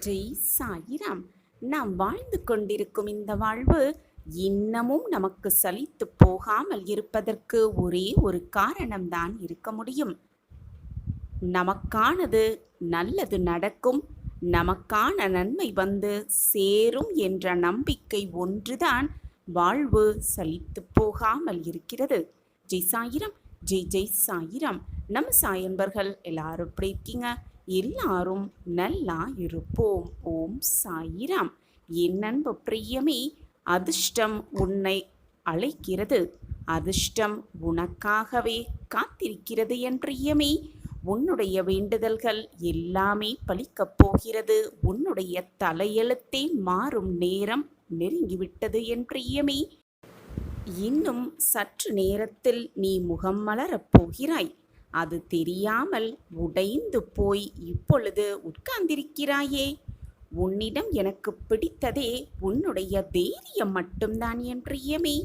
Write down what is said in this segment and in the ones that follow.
ஜெய் சாயிராம். நாம் வாழ்ந்து கொண்டிருக்கும் இந்த வாழ்வு இன்னமும் நமக்கு சலித்து போகாமல் இருப்பதற்கு ஒரே ஒரு காரணம்தான் இருக்க முடியும். நமக்கானது நல்லது நடக்கும், நமக்கான நன்மை வந்து சேரும் என்ற நம்பிக்கை ஒன்றுதான் வாழ்வு சலித்து போகாமல் இருக்கிறது. ஜெய் சாயிராம், ஜெய் ஜெய் சாயிராம். நம்ம சாயன்பர்கள் எல்லாரும் எப்படி இருக்கீங்க? எல்லாரும் நல்லா இருப்போம். ஓம் சாயிராம். என் அன்பு பிரியமே, அதிர்ஷ்டம் உன்னை அழைக்கிறது, அதிர்ஷ்டம் உனக்காகவே காத்திருக்கிறது என் பிரியமே. உன்னுடைய வேண்டுதல்கள் எல்லாமே பலிக்கப் போகிறது. உன்னுடைய தலையெழுத்தே மாறும் நேரம் நெருங்கிவிட்டது என் பிரியமே. இன்னும் சற்று நேரத்தில் நீ முகம் மலரப் போகிறாய். அது தெரியாமல் உடைந்து போய் இப்பொழுது உட்கார்ந்திருக்கிறாயே. உன்னிடம் எனக்கு பிடித்ததே உன்னுடைய தைரியம் மட்டும்தான் என் பிரியமே.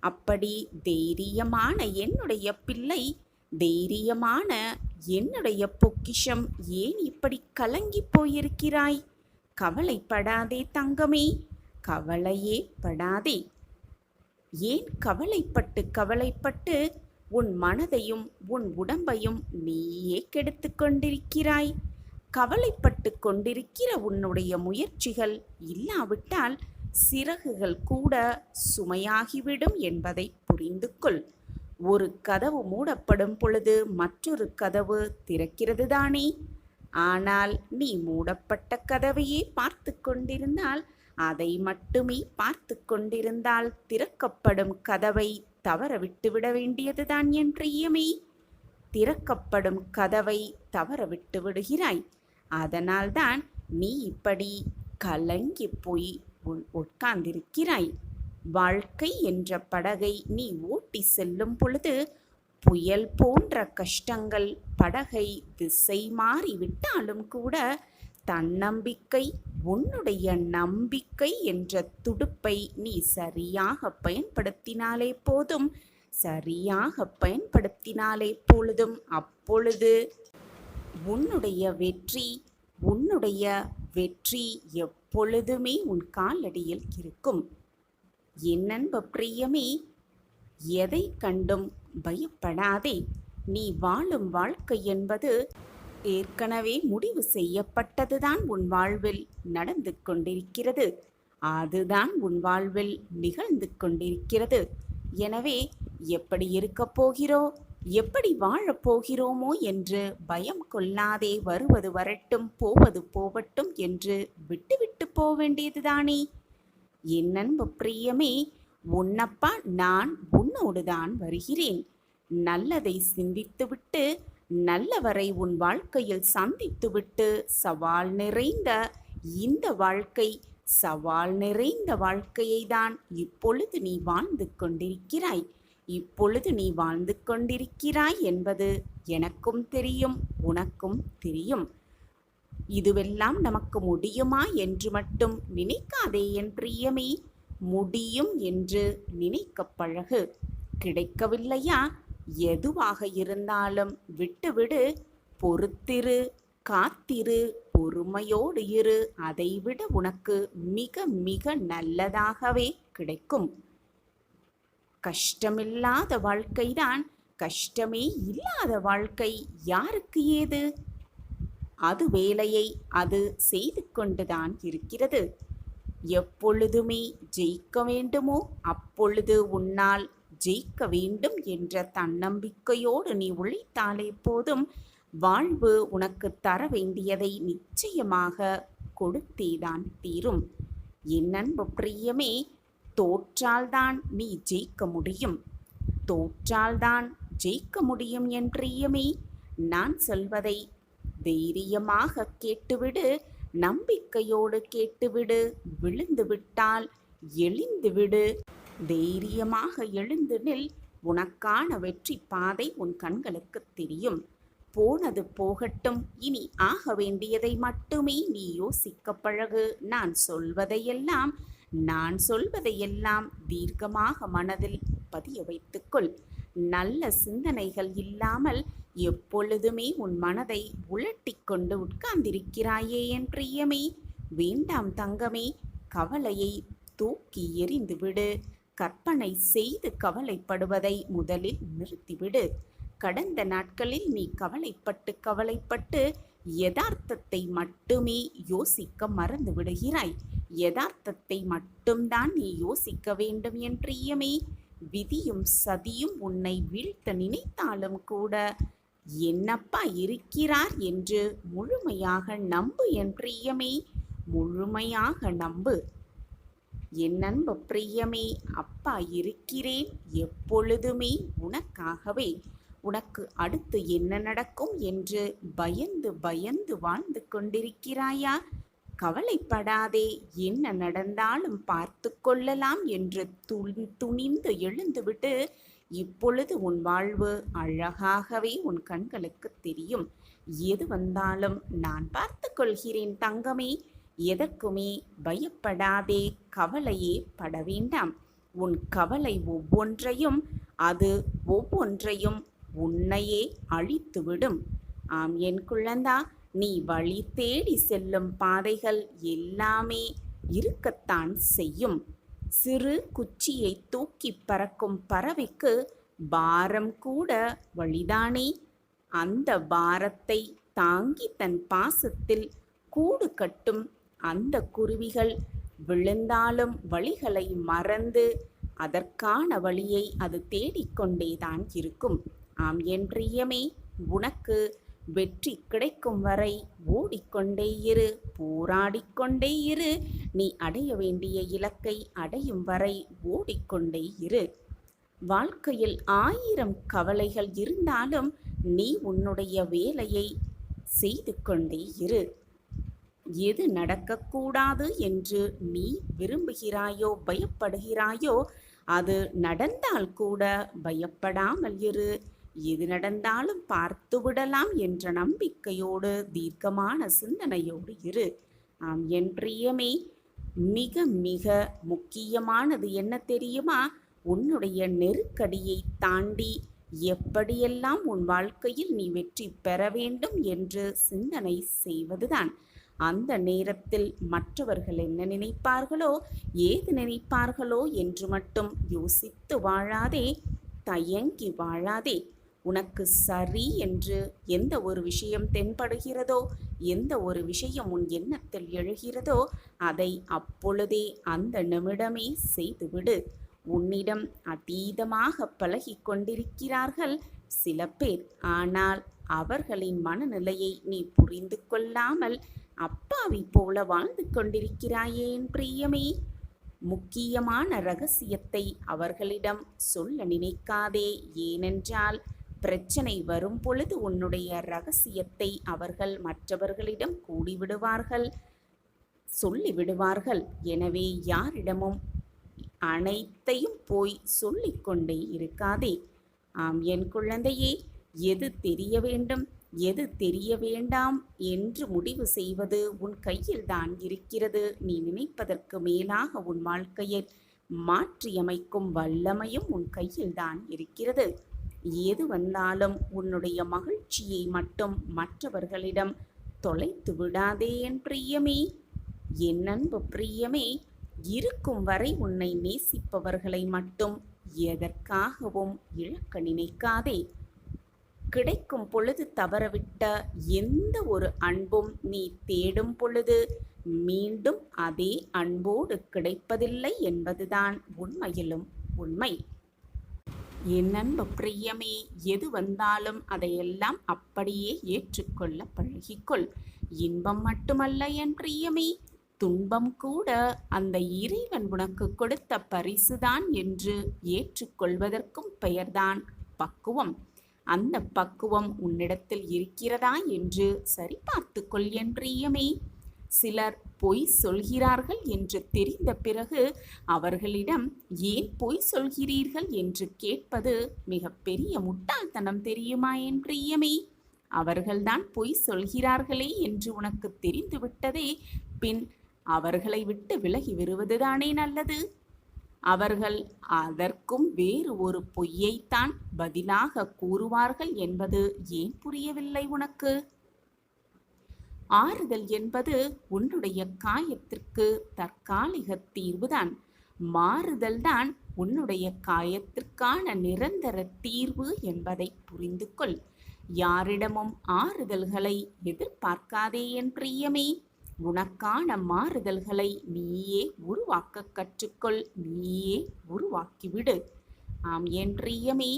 அப்படி தைரியமான என்னுடைய பிள்ளை, தைரியமான என்னுடைய பொக்கிஷம், ஏன் இப்படி கலங்கி போயிருக்கிறாய்? கவலைப்படாதே தங்கமே, கவலையே படாதே. ஏன் கவலைப்பட்டு உன் மனதையும் உன் உடம்பையும் நீயே கெடுத்து கொண்டிருக்கிறாய்? கவலைப்பட்டு கொண்டிருக்கிற உன்னுடைய முயற்சிகள் இல்லாவிட்டால் சிறகுகள் கூட சுமையாகிவிடும் என்பதை புரிந்து கொள். ஒரு கதவு மூடப்படும் பொழுது மற்றொரு கதவு திறக்கிறது தானே? ஆனால் நீ மூடப்பட்ட கதவையே பார்த்து கொண்டிருந்தால், அதை மட்டுமே பார்த்து கொண்டிருந்தால் திறக்கப்படும் கதவை தவற விட்டுவிட வேண்டியதுதான் என் பிரியமே. திறக்கப்படும் கதவை தவற விட்டு விடுகிறாய். அதனால்தான் நீ இப்படி கலங்கி போய் உட்கார்ந்திருக்கிறாய். வாழ்க்கை என்ற படகை நீ ஓட்டி செல்லும் பொழுது புயல் போன்ற கஷ்டங்கள் படகை திசை மாறிவிட்டாலும் கூட தன்னம்பிக்கை, உன்னுடைய நம்பிக்கை என்ற துடுப்பை நீ சரியாக பயன்படுத்தினாலே போதும். சரியாக பயன்படுத்தினாலே பொழுதும் அப்பொழுது உன்னுடைய வெற்றி எப்பொழுதுமே உன் காலடியில் இருக்கும். என் அன்பு பிரியமே, எதை கண்டும் பயப்படாதே. நீ வாழும் வாழ்க்கை என்பது ஏற்கனவே முடிவு செய்யப்பட்டதுதான் உன் வாழ்வில் நடந்து கொண்டிருக்கிறது. அதுதான் உன் வாழ்வில் நிகழ்ந்து கொண்டிருக்கிறது. எனவே எப்படி இருக்கப் போகிறோ, எப்படி வாழப் போகிறோமோ என்று பயம் கொள்ளாதே. வருவது வரட்டும், போவது போகட்டும் என்று விட்டுவிட்டு போக வேண்டியதுதானே. என் அன்பு பிரியமே, உன்னப்பா நான் உன்னோடுதான் வருகிறேன். நல்லதை சிந்தித்துவிட்டு நல்லவரை உன் வாழ்க்கையில் சந்தித்துவிட்டு சவால் நிறைந்த இந்த வாழ்க்கை, சவால் நிறைந்த வாழ்க்கையை தான் இப்பொழுது நீ வாழ்ந்து கொண்டிருக்கிறாய். இப்பொழுது நீ வாழ்ந்து கொண்டிருக்கிறாய் என்பது எனக்கும் தெரியும், உனக்கும் தெரியும். இதுவெல்லாம் நமக்கு முடியுமா என்று மட்டும் நினைக்காதே என் பிரியமே. முடியும் என்று நினைக்க பழகு. கிடைக்கவில்லையா? எதுவாக இருந்தாலும் விட்டுவிடு. பொறுத்திரு, காத்திரு, பொறுமையோடு இரு. அதைவிட உனக்கு மிக மிக நல்லதாகவே கிடைக்கும். கஷ்டமில்லாத வாழ்க்கைதான். கஷ்டமே இல்லாத வாழ்க்கை யாருக்கு ஏது? அது வேலையை அது செய்து கொண்டுதான் இருக்கிறது. எப்பொழுதுமே ஜெயிக்க வேண்டுமோ அப்பொழுது உன்னால் ஜெயிக்க வேண்டும் என்ற தன்னம்பிக்கையோடு நீ உழைத்தாலே போதும். வாழ்வு உனக்கு தர வேண்டியதை நிச்சயமாக கொடுத்தேதான் தீரும். என் அன்பு பிரியமே, தோற்றால்தான் நீ ஜெயிக்க முடியும். தோற்றால்தான் ஜெயிக்க முடியும் என் பிரியமே. நான் சொல்வதை தைரியமாக கேட்டுவிடு, நம்பிக்கையோடு கேட்டுவிடு. விழுந்து விட்டால் எழுந்துவிடு. தைரியமாக எழுந்து நில். உனக்கான வெற்றி பாதை உன் கண்களுக்கு தெரியும். போனது போகட்டும். இனி ஆக வேண்டியதை மட்டுமே நீ யோசிக்க பழகு. நான் சொல்வதையெல்லாம் தீர்க்கமாக மனதில் பதிய வைத்துக்கொள். நல்ல சிந்தனைகள் இல்லாமல் எப்பொழுதுமே உன் மனதை உலட்டிக் கொண்டு உட்கார்ந்திருக்கிறாயே என் பிரியமே. வேண்டாம் தங்கமே, கவலையை தூக்கி எறிந்துவிடு. கற்பனை செய்து கவலைப்படுவதை முதலில் நிறுத்திவிடு. கடந்த நாட்களில் நீ கவலைப்பட்டு கவலைப்பட்டு யதார்த்தத்தை மட்டுமே யோசிக்க மறந்து விடுகிறாய். யதார்த்தத்தை மட்டும்தான் நீ யோசிக்க வேண்டும் என் பிரியமே. விதியும் சதியும் உன்னை வீழ்த்த நினைத்தாலும் கூட என்னப்பா இருக்கிறார் என்று முழுமையாக நம்பு என் பிரியமே, முழுமையாக நம்பு என் அன்பு பிரியமே. அப்பா இருக்கிறேன் எப்பொழுதுமே உனக்காகவே. உனக்கு அடுத்து என்ன நடக்கும் என்று பயந்து பயந்து வாழ்ந்து கொண்டிருக்கிறாயா? கவலைப்படாதே, என்ன நடந்தாலும் பார்த்து கொள்ளலாம் என்று துணிந்து எழுந்துவிட்டு இப்பொழுது உன் வாழ்வு அழகாகவே உன் கண்களுக்கு தெரியும். எது வந்தாலும் நான் பார்த்து கொள்கிறேன் தங்கமே. எதற்குமே பயப்படாதே, கவலையே பட வேண்டாம். உன் கவலை ஒவ்வொன்றையும் உன்னையே அழித்துவிடும். ஆம் என் குழந்தா, நீ வழி தேடி செல்லும் பாதைகள் எல்லாமே இருக்கத்தான் செய்யும். சிறு குச்சியை தூக்கி பறக்கும் பறவைக்கு பாரம் கூட வழிதானே. அந்த பாரத்தை தாங்கி தன் பாசத்தில் கூடு கட்டும் அந்த குருவிகள் விழுந்தாலும் வழிகளை மறந்து அதற்கான வழியை அது தேடிக்கொண்டேதான் இருக்கும். ஆம் என் பிரியமே, உனக்கு வெற்றி கிடைக்கும் வரை ஓடிக்கொண்டே இரு, போராடிக்கொண்டே இரு. நீ அடைய வேண்டிய இலக்கை அடையும் வரை ஓடிக்கொண்டே இரு. வாழ்க்கையில் 1000 கவலைகள் இருந்தாலும் நீ உன்னுடைய வேலையை செய்து கொண்டே இரு. எது நடக்கக்கூடாது என்று நீ விரும்புகிறாயோ பயப்படுகிறாயோ அது நடந்தால் கூட பயப்படாமல் இரு. எது நடந்தாலும் பார்த்து விடலாம் என்ற நம்பிக்கையோடு தீர்க்கமான சிந்தனையோடு இரு. ஆம் என் பிரியமே, மிக மிக முக்கியமானது என்ன தெரியுமா? உன்னுடைய நெருக்கடியை தாண்டி எப்படியெல்லாம் உன் வாழ்க்கையில் நீ வெற்றி பெற வேண்டும் என்று சிந்தனை செய்வதுதான். அந்த நேரத்தில் மற்றவர்கள் என்ன நினைப்பார்களோ ஏது நினைப்பார்களோ என்று மட்டும் யோசித்து வாழாதே, தயங்கி வாழாதே. உனக்கு சரி என்று எந்த ஒரு விஷயம் தென்படுகிறதோ, எந்த ஒரு விஷயம் உன் எண்ணத்தில் எழுகிறதோ அதை அப்பொழுதே அந்த நிமிடமே செய்துவிடு. உன்னிடம் அதீதமாக பழகி கொண்டிருக்கிறார்கள் சில பேர். ஆனால் அவர்களின் மனநிலையை நீ புரிந்து கொள்ளாமல் அப்பாவி போல வாழ்ந்து கொண்டிருக்கிறாயே என் பிரியமே. முக்கியமான ரகசியத்தை அவர்களிடம் சொல்ல நினைக்காதே. ஏனென்றால் பிரச்சனை வரும் பொழுது உன்னுடைய ரகசியத்தை அவர்கள் மற்றவர்களிடம் கூடிவிடுவார்கள், சொல்லிவிடுவார்கள். எனவே யாரிடமும் அனைத்தையும் போய் சொல்லிக்கொண்டே இருக்காதே. ஆம் என் குழந்தையே, எது தெரிய வேண்டும் எது தெரிய வேண்டாம் என்று முடிவு செய்வது உன் கையில்தான் இருக்கிறது. நீ நினைப்பதற்கு மேலாக உன் வாழ்க்கையை மாற்றியமைக்கும் வல்லமையும் உன் கையில்தான் இருக்கிறது. எது வந்தாலும் உன்னுடைய மகிழ்ச்சியை மட்டும் மற்றவர்களிடம் தொலைத்து விடாதே என் பிரியமே. என் அன்பு பிரியமே, இருக்கும் வரை உன்னை நேசிப்பவர்களை மட்டும் எதற்காகவும் இழக்க நினைக்காதே. கிடைக்கும் பொழுது தவறவிட்ட எந்த ஒரு அன்பும் நீ தேடும் பொழுது மீண்டும் அதே அன்போடு கிடைப்பதில்லை என்பதுதான் உண்மையிலும் உண்மை. என் அன்பு பிரியமே, எது வந்தாலும் அதையெல்லாம் அப்படியே ஏற்றுக்கொள்ள பழகிக்கொள். இன்பம் மட்டுமல்ல என் பிரியமே, துன்பம் கூட அந்த இறைவன் உனக்கு கொடுத்த பரிசுதான் என்று ஏற்றுக்கொள்வதற்கும் பெயர்தான் பக்குவம். அந்த பக்குவம் உன்னிடத்தில் இருக்கிறதா என்று சரிபார்த்து கொள் என் பிரியமே. சிலர் பொய் சொல்கிறார்கள் என்று தெரிந்த பிறகு அவர்களிடம் ஏன் பொய் சொல்கிறீர்கள் என்று கேட்பது மிகப்பெரிய முட்டாள்தனம் தெரியுமா என் பிரியமே. அவர்கள்தான் பொய் சொல்கிறார்களே என்று உனக்கு தெரிந்துவிட்டதே, பின் அவர்களை விட்டு விலகி வருவதுதானே நல்லது. அவர்கள் அதற்கும் வேறு ஒரு பொய்யைத்தான் பதிலாக கூறுவார்கள் என்பது ஏன் புரியவில்லை உனக்கு? ஆறுதல் என்பது உன்னுடைய காயத்திற்கு தற்காலிக தீர்வுதான். மாறுதல்தான் உன்னுடைய காயத்திற்கான நிரந்தர தீர்வு என்பதை புரிந்து கொள். யாரிடமும் ஆறுதல்களை எதிர்பார்க்காதே என் பிரியமே. உனக்கான மாறுதல்களை நீயே உருவாக்க கற்றுக்கொள். நீயே உருவாக்கிவிடு. ஆம் என் பிரியமே,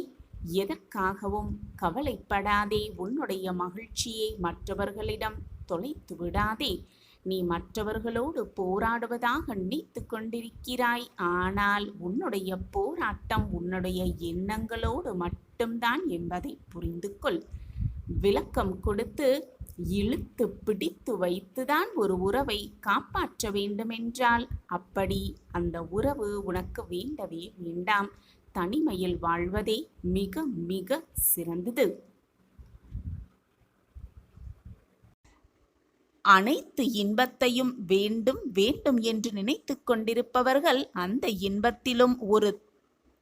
எதற்காகவும் கவலைப்படாதே. உன்னுடைய மகிழ்ச்சியை மற்றவர்களிடம் தொலைத்து விடாதே. நீ மற்றவர்களோடு போராடுவதாக நினைத்து கொண்டிருக்கிறாய். ஆனால் உன்னுடைய போராட்டம் உன்னுடைய எண்ணங்களோடு மட்டும்தான் என்பதை புரிந்து கொள். விளக்கம் கொடுத்து இழுத்து பிடித்து வைத்துதான் ஒரு உறவை காப்பாற்ற வேண்டுமென்றால் அப்படி அந்த உறவு உனக்கு வேண்டவே வேண்டாம். தனிமையில் வாழ்வதே மிக மிக சிறந்தது. அனைத்து இன்பத்தையும் வேண்டும் வேண்டும் என்று நினைத்து கொண்டிருப்பவர்கள் அந்த இன்பத்திலும் ஒரு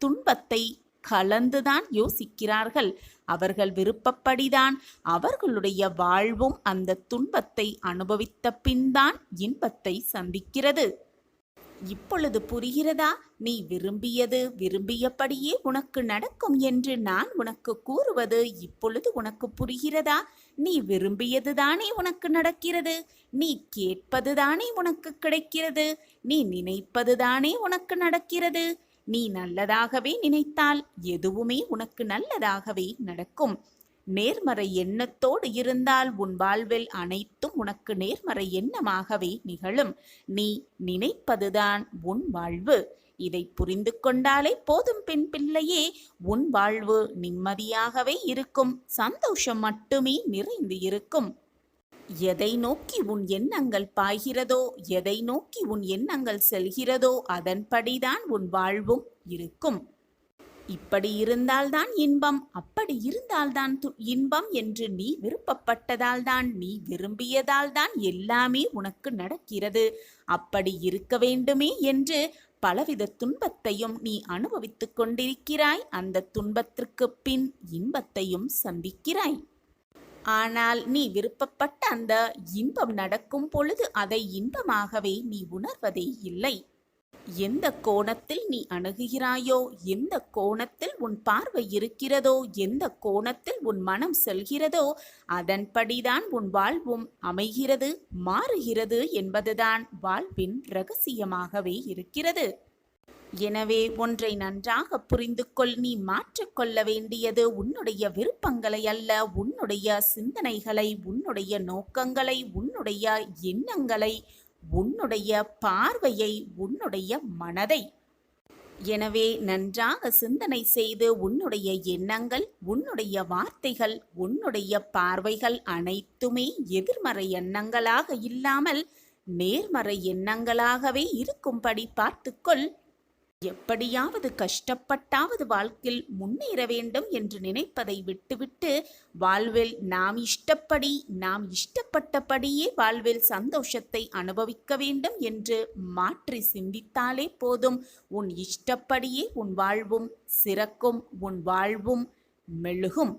துன்பத்தை கலந்துதான் யோசிக்கிறார்கள். அவர்கள் விருப்பப்படிதான் அவர்களுடைய வாழ்வும் அந்த துன்பத்தை அனுபவித்த பின்தான் இன்பத்தை சந்திக்கிறது. இப்பொழுது புரிகிறதா? நீ விரும்பியது விரும்பியபடியே உனக்கு நடக்கும் என்று நான் உனக்கு கூறுவது இப்பொழுது உனக்கு புரிகிறதா? நீ விரும்பியதுதானே உனக்கு நடக்கிறது. நீ கேட்பதுதானே உனக்கு கிடைக்கிறது. நீ நினைப்பதுதானே உனக்கு நடக்கிறது. நீ நல்லதாகவே நினைத்தால் எதுவுமே உனக்கு நல்லதாகவே நடக்கும். நேர்மறை எண்ணத்தோடு இருந்தால் உன் வாழ்வில் அனைத்தும் உனக்கு நேர்மறை எண்ணமாகவே நிகழும். நீ நினைப்பதுதான் உன் வாழ்வு. இதை புரிந்து கொண்டாலே போதும் பெண் பிள்ளையே. உன் வாழ்வு நிம்மதியாகவே இருக்கும். சந்தோஷம் மட்டுமே நிறைந்து இருக்கும். எதை நோக்கி உன் எண்ணங்கள் பாய்கிறதோ, எதை நோக்கி உன் எண்ணங்கள் செல்கிறதோ அதன்படிதான் உன் வாழ்வும் இருக்கும். இப்படி இருந்தால்தான் இன்பம், அப்படி இருந்தால்தான் இன்பம் என்று நீ விருப்பப்பட்டதால்தான், நீ விரும்பியதால்தான் எல்லாமே உனக்கு நடக்கிறது. அப்படி இருக்க வேண்டுமே என்று பலவித துன்பத்தையும் நீ அனுபவித்துக் கொண்டிருக்கிறாய். அந்த துன்பத்திற்கு பின் இன்பத்தையும் சந்திக்கிறாய். ஆனால் நீ விருப்பப்பட்ட அந்த இன்பம் நடக்கும் பொழுது அதை இன்பமாகவே நீ உணர்வதே இல்லை. எந்த கோணத்தில் நீ அணுகுகிறாயோ, எந்த கோணத்தில் உன் பார்வை இருக்கிறதோ, எந்த கோணத்தில் உன் மனம் செல்கிறதோ அதன்படிதான் உன் வாழ்வும் அமைகிறது, மாறுகிறது என்பதுதான் வாழ்வின் இரகசியமாகவே இருக்கிறது. எனவே ஒன்றை நன்றாக புரிந்து கொள். நீ மாற்றிக்கொள்ள வேண்டியது உன்னுடைய விருப்பங்களை அல்ல, உன்னுடைய சிந்தனைகளை, உன்னுடைய நோக்கங்களை, உன்னுடைய எண்ணங்களை, உன்னுடைய பார்வையை, உன்னுடைய மனதை. எனவே நன்றாக சிந்தனை செய்து உன்னுடைய எண்ணங்கள், உன்னுடைய வார்த்தைகள், உன்னுடைய பார்வைகள் அனைத்துமே எதிர்மறை எண்ணங்களாக இல்லாமல் நேர்மறை எண்ணங்களாகவே இருக்கும்படி பார்த்துக்கொள். எப்படியாவது கஷ்டப்பட்டாவது வாழ்க்கையில் முன்னேற வேண்டும் என்று நினைப்பதை விட்டுவிட்டு வாழ்வில் நாம் இஷ்டப்படி, நாம் இஷ்டப்பட்டபடியே வாழ்வில் சந்தோஷத்தை அனுபவிக்க வேண்டும் என்று மாற்றி சிந்தித்தாலே போதும். உன் இஷ்டப்படியே உன் வாழ்வும் சிறக்கும், உன் வாழ்வும் மெழுகும்.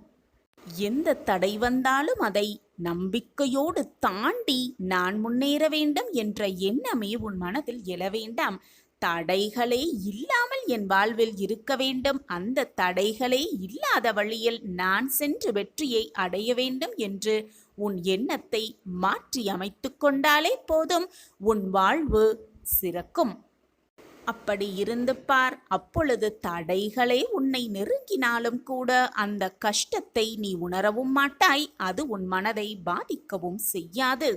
எந்த தடை வந்தாலும் அதை நம்பிக்கையோடு தாண்டி நான் முன்னேற வேண்டும் என்ற எண்ணமே உன் மனதில் எழ வேண்டாம். தடைகளே இல்லாமல் என் வாழ்வில் இருக்க வேண்டும், அந்த தடைகளே இல்லாத வழியில் நான் சென்று வெற்றியை அடைய வேண்டும் என்று உன் எண்ணத்தை மாற்றி அமைத்து கொண்டாலே போதும். உன் வாழ்வு சிறக்கும். அப்படி இருந்து பார். அப்பொழுது தடைகளே உன்னை நெருங்கினாலும் கூட அந்த கஷ்டத்தை நீ உணரவும் மாட்டாய். அது உன் மனதை பாதிக்கவும் செய்யாது.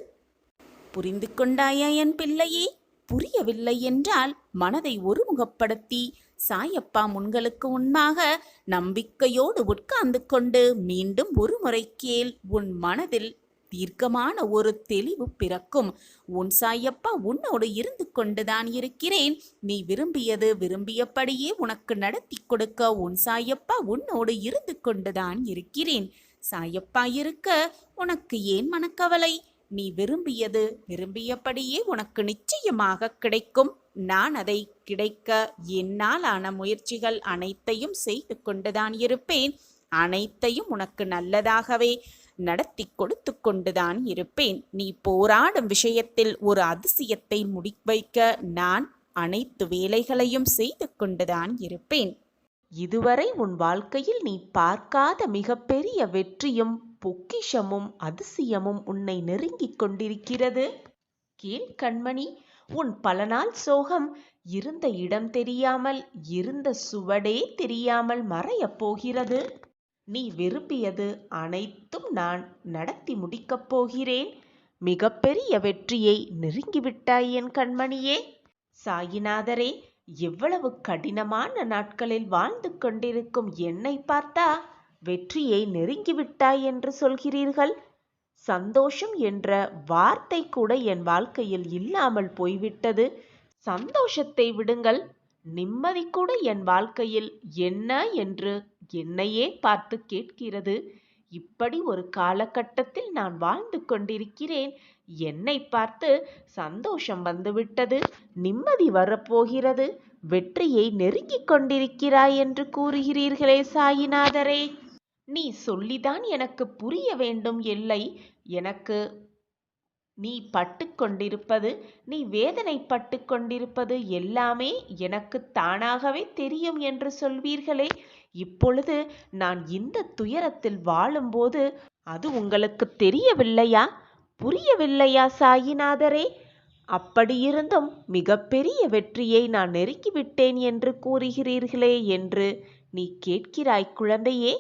புரிந்து கொண்டாயா என் பிள்ளையே? புரியவில்லை என்றால் மனதை ஒருமுகப்படுத்தி சாயப்பா உங்களுக்கு முன்பாக நம்பிக்கையோடு உட்கார்ந்து கொண்டு மீண்டும் ஒரு முறை கேள். உன் மனதில் தீர்க்கமான ஒரு தெளிவு பிறக்கும். உன் சாயப்பா உன்னோடு இருந்து கொண்டுதான் இருக்கிறேன். நீ விரும்பியது விரும்பியபடியே உனக்கு நடத்தி கொடுக்க உன் சாயப்பா உன்னோடு இருந்து கொண்டுதான் இருக்கிறேன். சாயப்பா இருக்க உனக்கு ஏன் மனக்கவலை? நீ விரும்பியது விரும்பியபடியே உனக்கு நிச்சயமாக கிடைக்கும். நான் அதை கிடைக்க என்னால் ஆன முயற்சிகள் அனைத்தையும் செய்து கொண்டுதான் இருப்பேன். அனைத்தையும் உனக்கு நல்லதாகவே நடத்தி கொடுத்து கொண்டுதான் இருப்பேன். நீ போராடும் விஷயத்தில் ஒரு அதிசயத்தை முடிவைக்க நான் அனைத்து வேலைகளையும் செய்து கொண்டுதான் இருப்பேன். இதுவரை உன் வாழ்க்கையில் நீ பார்க்காத மிகப்பெரிய வெற்றியும் பொக்கிஷமும் அதிசயமும் உன்னை நெருங்கிக் கொண்டிருக்கிறது. கேள் கண்மணி, உன் பல நாள் சோகம் இருந்த இடம் தெரியாமல், இருந்த சுவடே தெரியாமல் மறையப் போகிறது. நீ விரும்பியது அனைத்தும் நான் நடத்தி முடிக்கப் போகிறேன். மிகப்பெரிய வெற்றியை நெருங்கிவிட்டாய் என் கண்மணியே. சாயிநாதரே, எவ்வளவு கடினமான நாட்களில் வாழ்ந்து கொண்டிருக்கும் என்னை பார்த்தா வெற்றியை நெருங்கிவிட்டாய் என்று சொல்கிறீர்கள். சந்தோஷம் என்ற வார்த்தை கூட என் வாழ்க்கையில் இல்லாமல் போய்விட்டது. சந்தோஷத்தை விடுங்கள், நிம்மதி கூட என் வாழ்க்கையில் என்ன என்று என்னையே பார்த்து கேட்கிறது. இப்படி ஒரு காலகட்டத்தில் நான் வாழ்ந்து கொண்டிருக்கிறேன். என்னை பார்த்து சந்தோஷம் வந்துவிட்டது, நிம்மதி வரப்போகிறது, வெற்றியை நெருங்கிக் கொண்டிருக்கிறாய் என்று கூறுகிறீர்களே சாயிநாதரே. நீ சொல்லிதான் எனக்கு புரிய வேண்டும். இல்லை, எனக்கு நீ பட்டு கொண்டிருப்பது, நீ வேதனைப்பட்டு கொண்டிருப்பது எல்லாமே எனக்கு தானாகவே தெரியும் என்று சொல்வீர்களே. இப்பொழுது நான் இந்த துயரத்தில் வாழும்போது அது உங்களுக்கு தெரியவில்லையா, புரியவில்லையா சாயிநாதரே? அப்படியிருந்தும் மிகப்பெரிய வெற்றியை நான் நெருங்கிவிட்டேன் என்று கூறுகிறீர்களே என்று நீ கேட்கிறாய் குழந்தையே.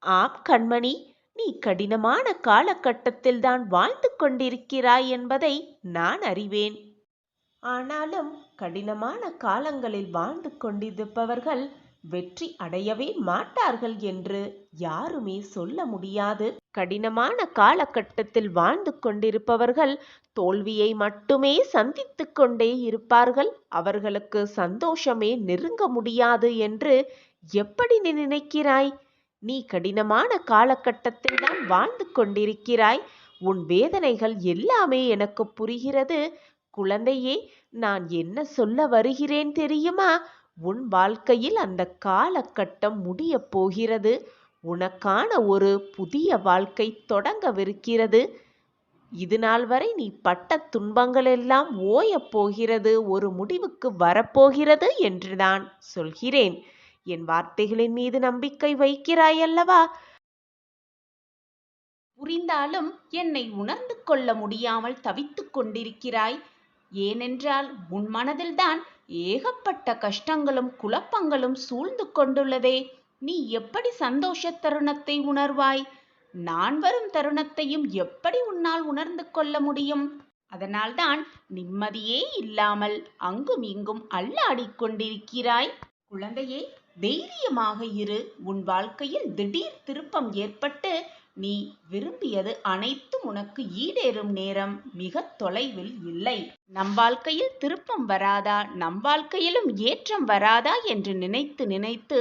ஆம் கண்மணி, நீ கடினமான காலகட்டத்தில் தான் வாழ்ந்து கொண்டிருக்கிறாய் என்பதை நான் அறிவேன். ஆனாலும் கடினமான காலங்களில் வாழ்ந்து கொண்டிருப்பவர்கள் வெற்றி அடையவே மாட்டார்கள் என்று யாருமே சொல்ல முடியாது. கடினமான காலகட்டத்தில் வாழ்ந்து கொண்டிருப்பவர்கள் தோல்வியை மட்டுமே சந்தித்து கொண்டே இருப்பார்கள். அவர்களுக்கு சந்தோஷமே நெருங்க முடியாது என்று எப்படி நீ நினைக்கிறாய்? நீ கடினமான காலகட்டத்தில் தான் வாழ்ந்து கொண்டிருக்கிறாய். உன் வேதனைகள் எல்லாமே எனக்கு புரிகிறது. குழந்தையே, நான் என்ன சொல்ல வருகிறேன் தெரியுமா? உன் வாழ்க்கையில் அந்த காலகட்டம் முடிய போகிறது. உனக்கான ஒரு புதிய வாழ்க்கை தொடங்கவிருக்கிறது. இது நாள் வரை நீ பட்ட துன்பங்கள் எல்லாம் ஓயப் போகிறது, ஒரு முடிவுக்கு வரப்போகிறது என்று நான் சொல்கிறேன். என் வார்த்தைகளின் மீது நம்பிக்கை வைக்கிறாய் அல்லவா? புரிந்தாலும் என்னை உணர்ந்து கொள்ள முடியாமல் தவித்துக் கொண்டிருக்கிறாய். ஏனென்றால் உன் மனதில்தான் ஏகப்பட்ட கஷ்டங்களும் குழப்பங்களும் சூழ்ந்து கொண்டுள்ளதே. நீ எப்படி சந்தோஷ தருணத்தை உணர்வாய்? நான் வரும் தருணத்தையும் எப்படி உன்னால் உணர்ந்து கொள்ள முடியும்? அதனால்தான் நிம்மதியே இல்லாமல் அங்கும் இங்கும் அல்லாடிக் கொண்டிருக்கிறாய். குழந்தையே, தைரியமாக இரு. உன் வாழ்க்கையில் திடீர் திருப்பம் ஏற்பட்டு நீ விரும்பியது அனைத்தும் உனக்கு ஈடேறும் நேரம் மிக தொலைவில் இல்லை. நம் வாழ்க்கையில் திருப்பம் வராதா, நம் வாழ்க்கையிலும் ஏற்றம் வராதா என்று நினைத்து நினைத்து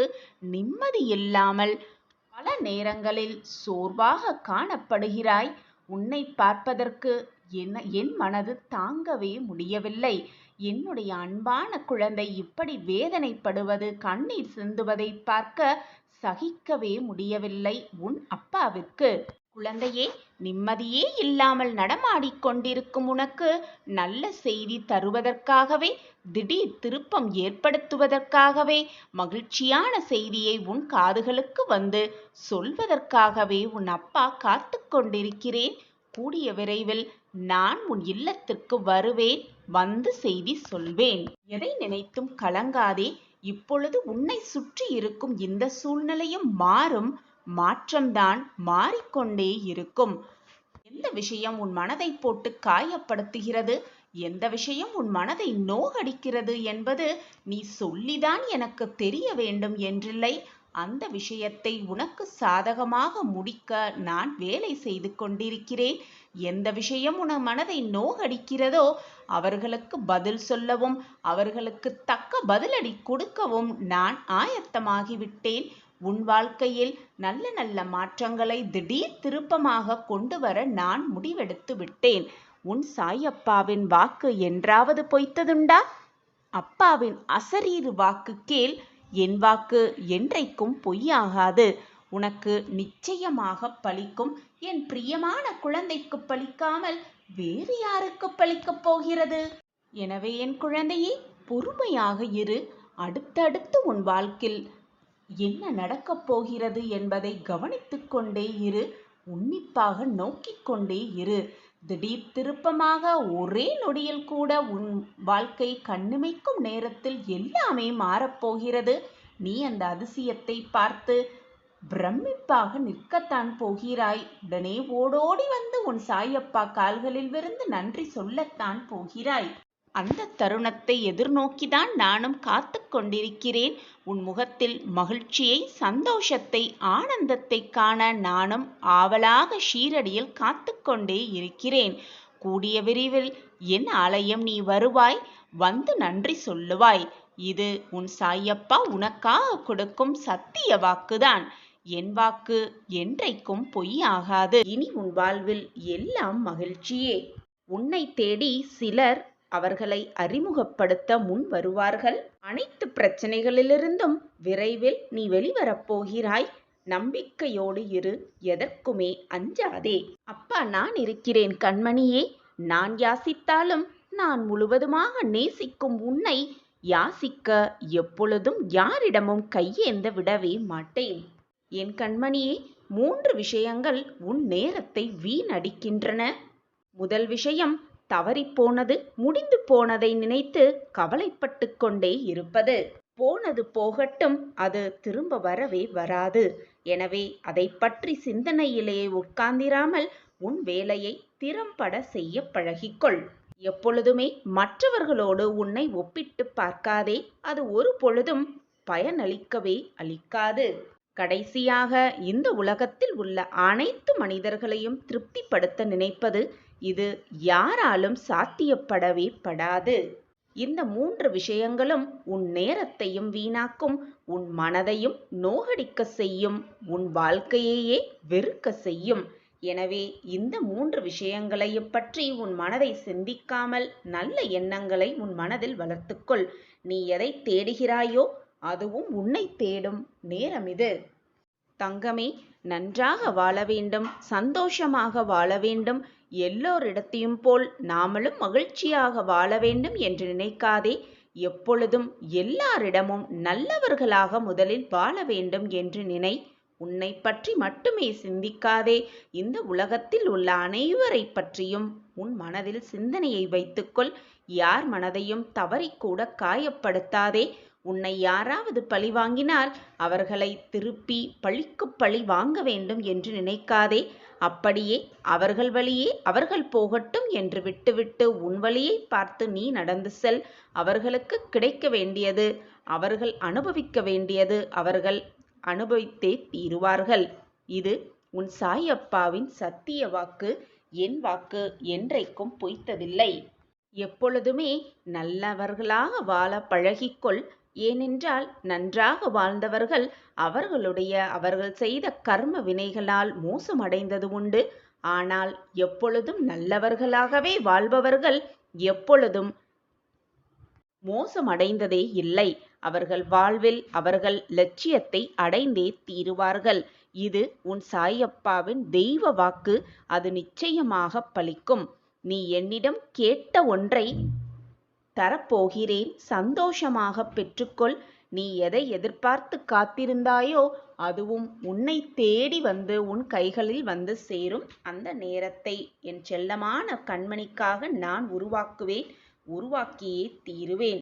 நிம்மதி இல்லாமல் பல நேரங்களில் சோர்வாக காணப்படுகிறாய். உன்னை பார்ப்பதற்கு என் மனது தாங்கவே முடியவில்லை. என்னுடைய அன்பான குழந்தை இப்படி வேதனைப்படுவது, கண்ணீர் சிந்துவதை பார்க்க சகிக்கவே முடியவில்லை உன் அப்பாவிற்கு. குழந்தையே, நிம்மதியே இல்லாமல் நடமாடிக்கொண்டிருக்கும் உனக்கு நல்ல செய்தி தருவதற்காகவே, திடீர் திருப்பம் ஏற்படுத்துவதற்காகவே, மகிழ்ச்சியான செய்தியை உன் காதுகளுக்கு வந்து சொல்வதற்காகவே உன் அப்பா காத்து கொண்டிருக்கிறேன். கூடிய விரைவில் நான் உன் இல்லத்திற்கு வருவேன், வந்து செய்தி சொல்வேன். எதை நினைத்தும் கலங்காதே. இப்பொழுது உன்னை சுற்றி இருக்கும் இந்த சூழ்நிலையும் மாறும். மாற்றம்தான் மாறிக்கொண்டே இருக்கும். எந்த விஷயம் உன் மனதை போட்டு காயப்படுத்துகிறது, எந்த விஷயம் உன் மனதை நோகடிக்கிறது என்பது நீ சொல்லிதான் எனக்கு தெரிய வேண்டும் என்றில்லை. அந்த விஷயத்தை உனக்கு சாதகமாக முடிக்க நான் வேலை செய்து கொண்டிருக்கிறேன். எந்த விஷயம் உன் மனதை நோகடிக்கிறதோ அவர்களுக்கு பதில் சொல்லவும், அவர்களுக்கு தக்க பதிலடி கொடுக்கவும் நான் ஆயத்தமாகிவிட்டேன். உன் வாழ்க்கையில் நல்ல நல்ல மாற்றங்களை திடீர் திருப்பமாக கொண்டு வர நான் முடிவெடுத்து விட்டேன். உன் சாயப்பாவின் வாக்கு என்றாவது பொய்த்ததுண்டா? அப்பாவின் அசரீறு வாக்கு கேள். என் வாக்கு என்றைக்கும் பொய்யாகாது. உனக்கு நிச்சயமாக பலிக்கும். என் பிரியமான குழந்தைக்கு பலிக்காமல் வேறு யாருக்கு பலிக்கப் போகிறது? எனவே என் குழந்தையே, பொறுமையாக இரு. அடுத்தடுத்து உன் வாழ்க்கையில் என்ன நடக்கப் போகிறது என்பதை கவனித்துக் கொண்டே இரு. உன்னிப்பாக நோக்கிக் கொண்டே இரு. திடீர் திருப்பமாக ஒரே நொடியில் கூட உன் வாழ்க்கை கண்ணிமைக்கும் நேரத்தில் எல்லாமே மாறப்போகிறது. நீ அந்த அதிசயத்தை பார்த்து பிரமிப்பாக நிற்கத்தான் போகிறாய். உடனே ஓடோடி வந்து உன் சாயப்பா கால்களில் விழுந்து நன்றி சொல்லத்தான் போகிறாய். அந்த தருணத்தை எதிர்நோக்கிதான் நானும் காத்து கொண்டிருக்கிறேன். உன் முகத்தில் மகிழ்ச்சியை, சந்தோஷத்தை, ஆனந்தத்தை காண நானும் ஆவலாக ஷீரடியில் காத்து கொண்டே இருக்கிறேன். கூடிய விரைவில் என் ஆலயம் நீ வருவாய், வந்து நன்றி சொல்லுவாய். இது உன் சாயப்பா உனக்காக கொடுக்கும் சத்திய வாக்குதான். என் வாக்கு என்றைக்கும் பொய்யாகாது. இனி உன் வாழ்வில் எல்லாம் மகிழ்ச்சியே. உன்னை தேடி சிலர் அவர்களை அறிமுகப்படுத்த முன் வருவார்கள். அனைத்து பிரச்சனைகளிலிருந்தும் விரைவில் நீ வெளிவரப்போகிறாய். நம்பிக்கையோடு இரு, எதற்குமே அஞ்சாதே. அப்பா நான் இருக்கிறேன் கண்மணியே. நான் யாசித்தாலும் நான் முழுவதுமாக நேசிக்கும் உன்னை யாசிக்க எப்பொழுதும் யாரிடமும் கையேந்த விடவே மாட்டேன். என் கண்மணியே, 3 விஷயங்கள் உன் நேரத்தை வீணடிக்கின்றன. முதல் விஷயம், தவறிப்போனது, முடிந்து போனதை நினைத்து கவலைப்பட்டு கொண்டே இருப்பது. போனது போகட்டும், அது திரும்ப வரவே வராது. எனவே அதை பற்றி சிந்தனையிலே உட்கார்ந்திராமல் உன் வேலையை திறம்பட செய்ய பழகிக்கொள். எப்பொழுதுமே மற்றவர்களோடு உன்னை ஒப்பிட்டு பார்க்காதே. அது ஒரு பொழுதும் பயனளிக்கவே அளிக்காது. கடைசியாக, இந்த உலகத்தில் உள்ள அனைத்து மனிதர்களையும் திருப்திப்படுத்த நினைப்பது இது யாராலும் சாத்தியப்படவே படாது. இந்த 3 விஷயங்களும் உன் நேரத்தையும் வீணாக்கும், உன் மனதையும் நோகடிக்க செய்யும், உன் வாழ்க்கையையே வெறுக்க செய்யும். எனவே இந்த 3 விஷயங்களையும் பற்றி உன் மனதை சிந்திக்காமல் நல்ல எண்ணங்களை உன் மனதில் வளர்த்துக்கொள். நீ எதை தேடுகிறாயோ அதுவும் உன்னை தேடும் நேரம் இது. தங்கமே, நன்றாக வாழ வேண்டும், சந்தோஷமாக வாழ வேண்டும், எல்லோரிடத்தையும் போல் நாமளும் மகிழ்ச்சியாக வாழ வேண்டும் என்று நினைக்காதே. எப்பொழுதும் எல்லாரிடமும் நல்லவர்களாக முதலில் வாழ வேண்டும் என்று நினை. உன்னை பற்றி மட்டுமே சிந்திக்காதே. இந்த உலகத்தில் உள்ள அனைவரை பற்றியும் உன் மனதில் சிந்தனையை வைத்துக்கொள். யார் மனதையும் தவறிக்கூட காயப்படுத்தாதே. உன்னை யாராவது பழி வாங்கினால் அவர்களை திருப்பி பழிக்கு பழி வாங்க வேண்டும் என்று நினைக்காதே. அப்படியே அவர்கள் வழியே அவர்கள் போகட்டும் என்று விட்டுவிட்டு உன் வழியை பார்த்து நீ நடந்து செல். அவர்களுக்கு கிடைக்க வேண்டியது, அவர்கள் அனுபவிக்க வேண்டியது அவர்கள் அனுபவித்தே தீருவார்கள். இது உன் சாயப்பாவின் சத்திய வாக்கு. என் வாக்கு என்றைக்கும் பொய்த்ததில்லை. எப்பொழுதுமே நல்லவர்களாக வாழ பழகிக்கொள். ஏனென்றால் நன்றாக வாழ்ந்தவர்கள் அவர்கள் செய்த கர்ம வினைகளால் மோசமடைந்தது உண்டு. ஆனால் எப்பொழுதும் நல்லவர்களாகவே வாழ்பவர்கள் எப்பொழுதும் மோசமடைந்ததே இல்லை. அவர்கள் வாழ்வில் அவர்கள் லட்சியத்தை அடைந்தே தீருவார்கள். இது உன் சாயப்பாவின் தெய்வ வாக்கு. அது நிச்சயமாக பலிக்கும். நீ என்னிடம் கேட்ட ஒன்றை தரப்போகிறேன். சந்தோஷமாக பெற்றுக்கொள். நீ எதை எதிர்பார்த்து காத்திருந்தாயோ அதுவும் உன்னை தேடி வந்து உன் கைகளில் வந்து சேரும். அந்த நேரத்தை என் செல்லமான கண்மணிக்காக நான் உருவாக்குவேன், உருவாக்கியே தீருவேன்.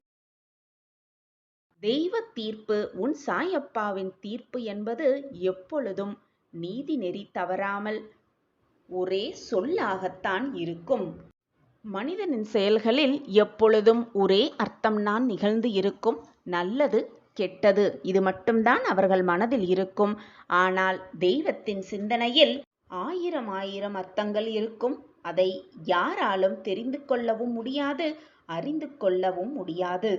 தெய்வ தீர்ப்பு, உன் சாயப்பாவின் தீர்ப்பு என்பது எப்பொழுதும் நீதி நெறி தவறாமல் ஒரே சொல்லாகத்தான் இருக்கும். மனிதனின் செயல்களில் எப்பொழுதும் ஒரே அர்த்தம்தான் நிகழ்ந்து இருக்கும். நல்லது, கெட்டது, இது மட்டும்தான் அவர்கள் மனதில் இருக்கும். ஆனால் தெய்வத்தின் சிந்தனையில் ஆயிரம் அர்த்தங்கள் இருக்கும். அதை யாராலும் தெரிந்து கொள்ளவும் முடியாது, அறிந்து கொள்ளவும் முடியாது.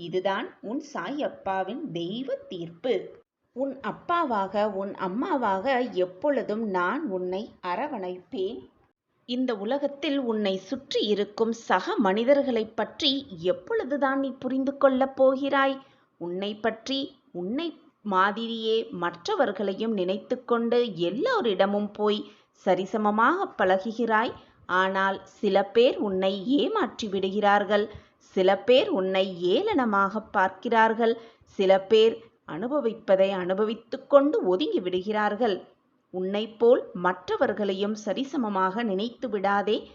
இதுதான் உன் சாயப்பாவின் தெய்வ தீர்ப்பு. உன் அப்பாவாக உன் அம்மாவாக எப்பொழுதும் நான் உன்னை அரவணைப்பேன். இந்த உலகத்தில் உன்னை சுற்றி இருக்கும் சக மனிதர்களைப் பற்றி எப்பொழுதுதான் நீ புரிந்து கொள்ளப் போகிறாய்? உன்னை பற்றி உன்னை மாதிரியே மற்றவர்களையும் நினைத்துக்கொண்டு எல்லோரிடமும் போய் சரிசமமாக பழகுகிறாய். ஆனால் சில பேர் உன்னை ஏமாற்றி விடுகிறார்கள். சில பேர் உன்னை ஏளனமாக பார்க்கிறார்கள். சில பேர் அனுபவிப்பதை அனுபவித்துக் கொண்டு ஒதுங்கி விடுகிறார்கள். உன்னைப்போல் மற்றவர்களையும் சரிசமமாக நினைத்து விடாதே.